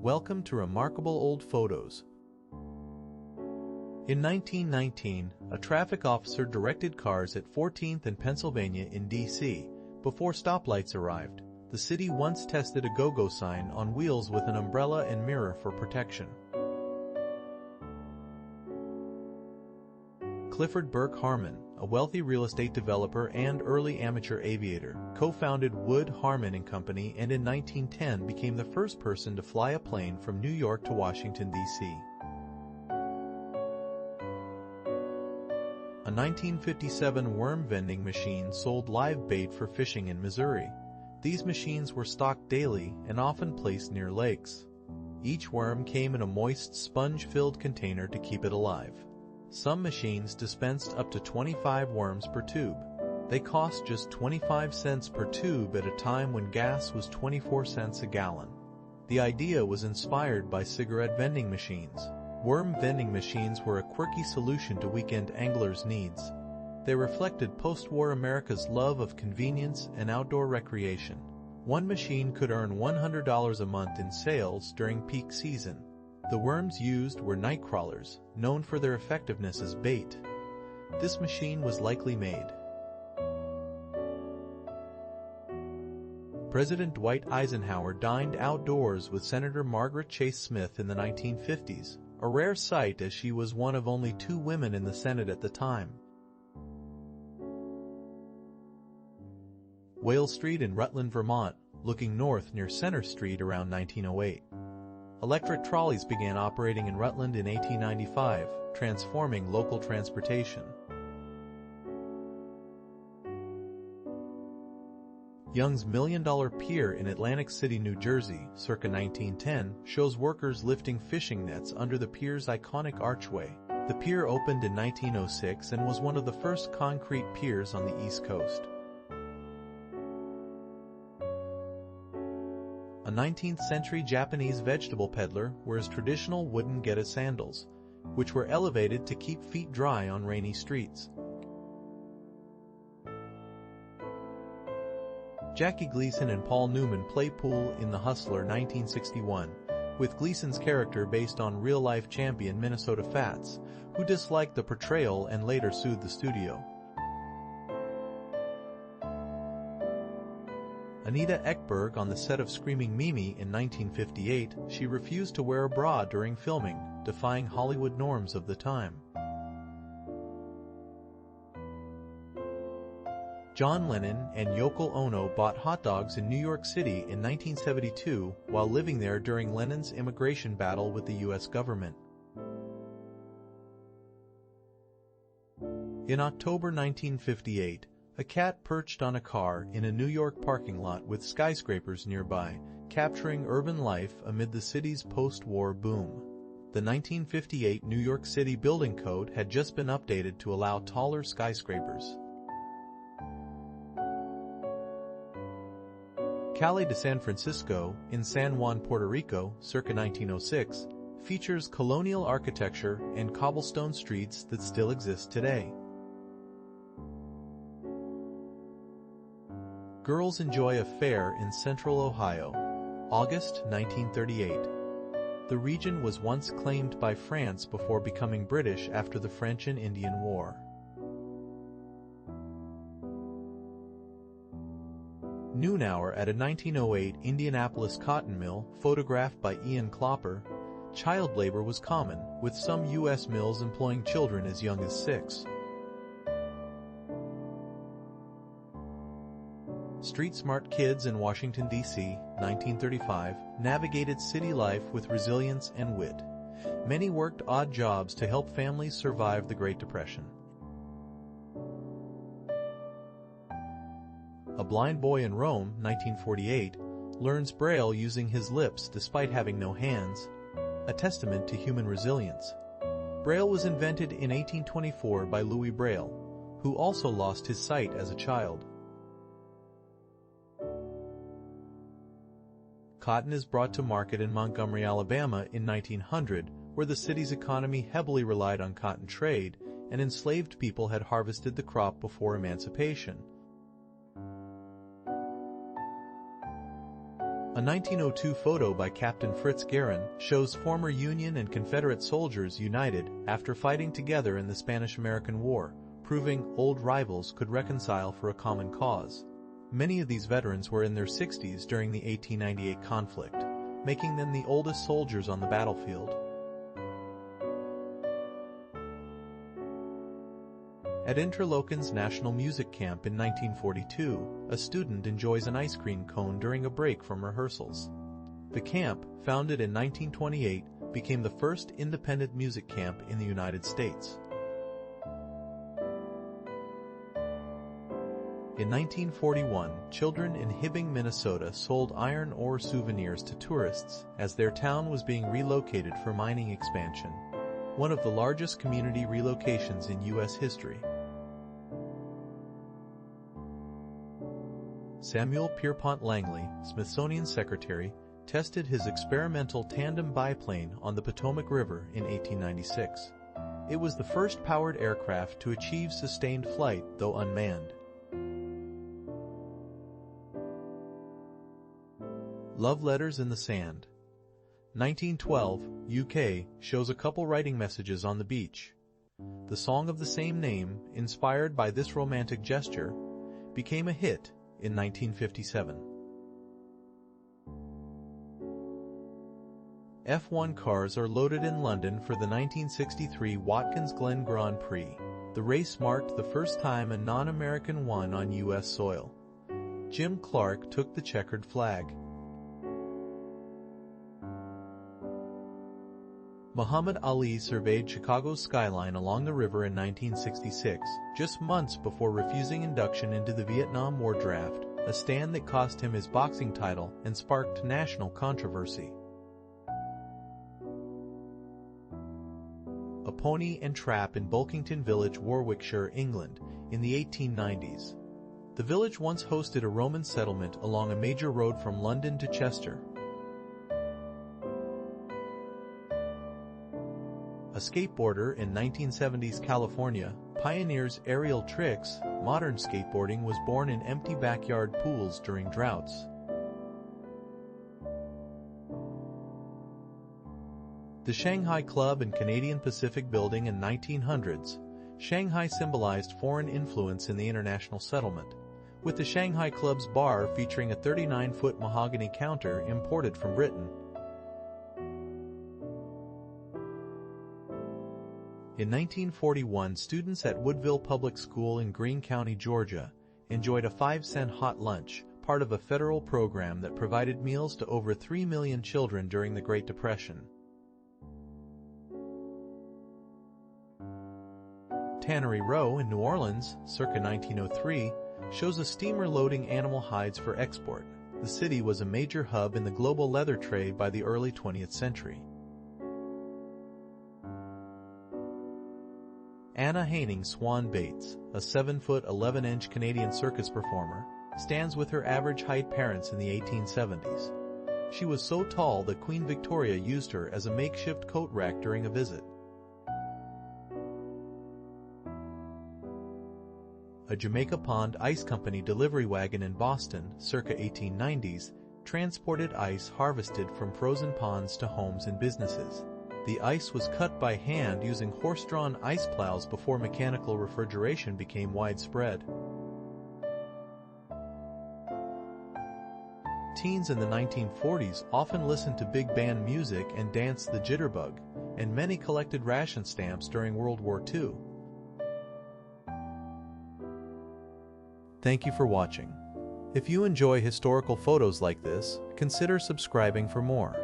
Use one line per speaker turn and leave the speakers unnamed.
Welcome to Remarkable Old Photos. In 1919, a traffic officer directed cars at 14th and Pennsylvania in D.C. before stoplights arrived. The city once tested a go-go sign on wheels with an umbrella and mirror for protection. Clifford Burke Harmon, a wealthy real estate developer and early amateur aviator, co-founded Wood, Harmon & Company and in 1910 became the first person to fly a plane from New York to Washington, D.C. A 1957 worm vending machine sold live bait for fishing in Missouri. These machines were stocked daily and often placed near lakes. Each worm came in a moist, sponge-filled container to keep it alive. Some machines dispensed up to 25 worms per tube. They cost just 25 cents per tube at a time when gas was 24 cents a gallon. The idea was inspired by cigarette vending machines. Worm vending machines were a quirky solution to weekend anglers' needs. They reflected post-war America's love of convenience and outdoor recreation. One machine could earn $100 a month in sales during peak season. The worms used were night crawlers, known for their effectiveness as bait. This machine was likely made. President Dwight Eisenhower dined outdoors with Senator Margaret Chase Smith in the 1950s, a rare sight as she was one of only 2 women in the Senate at the time. Whale Street in Rutland, Vermont, looking north near Center Street around 1908. Electric trolleys began operating in Rutland in 1895, transforming local transportation. Young's $1 Million Pier in Atlantic City, New Jersey, circa 1910, shows workers lifting fishing nets under the pier's iconic archway. The pier opened in 1906 and was one of the first concrete piers on the East Coast. A 19th-century Japanese vegetable peddler wears traditional wooden Geta sandals, which were elevated to keep feet dry on rainy streets. Jackie Gleason and Paul Newman play pool in The Hustler 1961, with Gleason's character based on real-life champion Minnesota Fats, who disliked the portrayal and later sued the studio. Anita Ekberg on the set of Screaming Mimi in 1958, she refused to wear a bra during filming, defying Hollywood norms of the time. John Lennon and Yoko Ono bought hot dogs in New York City in 1972 while living there during Lennon's immigration battle with the U.S. government. In October 1958, a cat perched on a car in a New York parking lot with skyscrapers nearby, capturing urban life amid the city's post-war boom. The 1958 New York City Building Code had just been updated to allow taller skyscrapers. Calle de San Francisco, in San Juan, Puerto Rico, circa 1906, features colonial architecture and cobblestone streets that still exist today. Girls enjoy a fair in central Ohio. August 1938. The region was once claimed by France before becoming British after the French and Indian War. Noon hour at a 1908 Indianapolis cotton mill, photographed by Ian Clopper. Child labor was common, with some U.S. mills employing children as young as 6. Street-smart kids in Washington, D.C., 1935, navigated city life with resilience and wit. Many worked odd jobs to help families survive the Great Depression. A blind boy in Rome, 1948, learns Braille using his lips despite having no hands, a testament to human resilience. Braille was invented in 1824 by Louis Braille, who also lost his sight as a child. Cotton is brought to market in Montgomery, Alabama in 1900, where the city's economy heavily relied on cotton trade, and enslaved people had harvested the crop before emancipation. A 1902 photo by Captain Fritz Guerin shows former Union and Confederate soldiers united after fighting together in the Spanish-American War, proving old rivals could reconcile for a common cause. Many of these veterans were in their 60s during the 1898 conflict, making them the oldest soldiers on the battlefield. At Interloken's National Music Camp in 1942, a student enjoys an ice cream cone during a break from rehearsals. The camp, founded in 1928, became the first independent music camp in the United States. In 1941, children in Hibbing, Minnesota sold iron ore souvenirs to tourists as their town was being relocated for mining expansion, one of the largest community relocations in U.S. history. Samuel Pierpont Langley, Smithsonian secretary, tested his experimental tandem biplane on the Potomac River in 1896. It was the first powered aircraft to achieve sustained flight, though unmanned. Love Letters in the Sand. 1912, UK, shows a couple writing messages on the beach. The song of the same name, inspired by this romantic gesture, became a hit in 1957. F1 cars are loaded in London for the 1963 Watkins Glen Grand Prix. The race marked the first time a non-American won on U.S. soil. Jim Clark took the checkered flag. Muhammad Ali surveyed Chicago's skyline along the river in 1966, just months before refusing induction into the Vietnam War draft, a stand that cost him his boxing title and sparked national controversy. A pony and trap in Bulkington Village, Warwickshire, England, in the 1890s. The village once hosted a Roman settlement along a major road from London to Chester. A skateboarder in 1970s California pioneers aerial tricks. Modern skateboarding was born in empty backyard pools during droughts. The Shanghai Club and Canadian Pacific Building in 1900s. Shanghai symbolized foreign influence in the international settlement, with the Shanghai Club's bar featuring a 39-foot mahogany counter imported from Britain. In 1941, students at Woodville Public School in Greene County, Georgia, enjoyed a 5-cent hot lunch, part of a federal program that provided meals to over 3 million children during the Great Depression. Tannery Row in New Orleans, circa 1903, shows a steamer loading animal hides for export. The city was a major hub in the global leather trade by the early 20th century. Anna Haining Swan Bates, a 7-foot 11-inch Canadian circus performer, stands with her average height parents in the 1870s. She was so tall that Queen Victoria used her as a makeshift coat rack during a visit. A Jamaica Pond Ice Company delivery wagon in Boston, circa 1890s, transported ice harvested from frozen ponds to homes and businesses. The ice was cut by hand using horse-drawn ice plows before mechanical refrigeration became widespread. Teens in the 1940s often listened to big band music and danced the jitterbug, and many collected ration stamps during World War II. Thank you for watching. If you enjoy historical photos like this, consider subscribing for more.